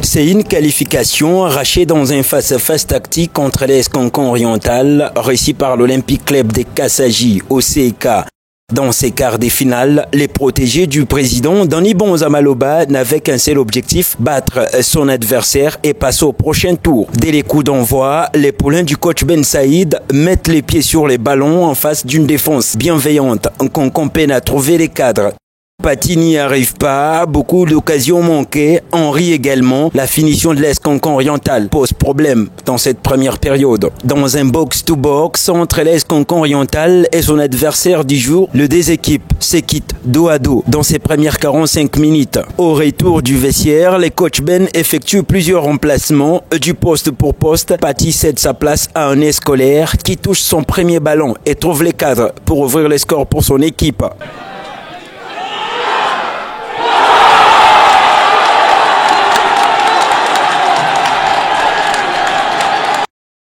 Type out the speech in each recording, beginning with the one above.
C'est une qualification arrachée dans un face-à-face tactique contre l'AS Cancan Oriental, réussi par l'Olympique Club des Kassaji au CEK. Dans ces quarts des finales, les protégés du président Danny Bonza Maloba n'avaient qu'un seul objectif, battre son adversaire et passer au prochain tour. Dès les coups d'envoi, les poulains du coach Ben Saïd mettent les pieds sur les ballons en face d'une défense bienveillante. Cancan peine à trouver les cadres. Paty n'y arrive pas, beaucoup d'occasions manquées. Henri également. La finition de l'AS Cancan Oriental pose problème dans cette première période. Dans un box-to-box entre l'AS Cancan Oriental et son adversaire du jour, le deux équipes se quittent dos à dos dans ces premières 45 minutes. Au retour du vestiaire, les coachs Ben effectuent plusieurs remplacements du poste pour poste. Paty cède sa place à un scolaire qui touche son premier ballon et trouve les cadres pour ouvrir les scores pour son équipe.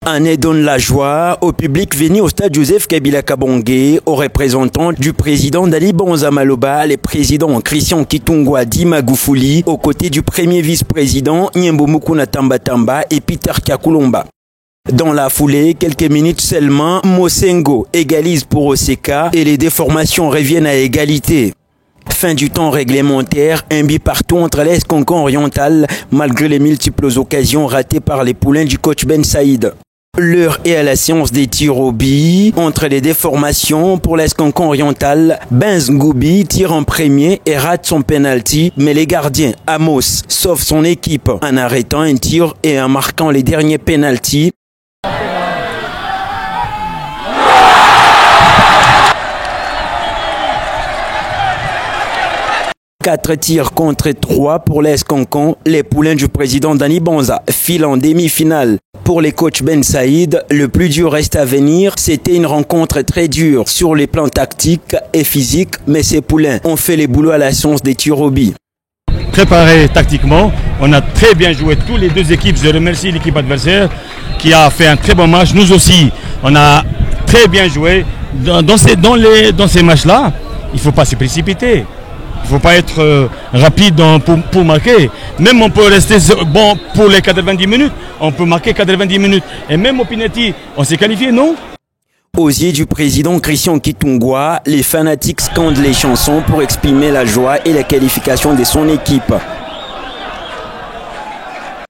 Année donne la joie au public venu au stade Joseph Kabila Kabongé, aux représentants du président Danny Bonza Maloba, les présidents Christian Kitungwa Di Magufuli, aux côtés du premier vice-président Nyembo Mukuna Tamba et Peter Kakulomba. Dans la foulée, quelques minutes seulement, Mosengo égalise pour OCK et les déformations reviennent à égalité. Fin du temps réglementaire, un but partout entre l'AS Cancan Oriental, malgré les multiples occasions ratées par les poulains du coach Ben Saïd. L'heure est à la séance des tirs au but. Entre les déformations pour l'AS Cancan Oriental, Benz Ngoubi tire en premier et rate son penalty, mais les gardiens, Amos, sauvent son équipe en arrêtant un tir et en marquant les derniers penaltys. Quatre tirs contre 3 pour l'AS Cancan. Les poulains du président Danny Bonza filent en demi-finale. Pour les coachs Ben Saïd, le plus dur reste à venir. C'était une rencontre très dure sur les plans tactiques et physiques, mais ces poulains ont fait les boulots à la séance des tirs au but. Préparé tactiquement, on a très bien joué tous les deux équipes. Je remercie l'équipe adversaire qui a fait un très bon match. Nous aussi, on a très bien joué. Dans ces matchs-là, il ne faut pas se précipiter. Il ne faut pas être rapide pour marquer. Même on peut rester bon pour les 90 minutes. On peut marquer 90 minutes. Et même au penalty, on s'est qualifié, non? Aux yeux du président Christian Kitungwa, les fanatiques scandent les chansons pour exprimer la joie et la qualification de son équipe.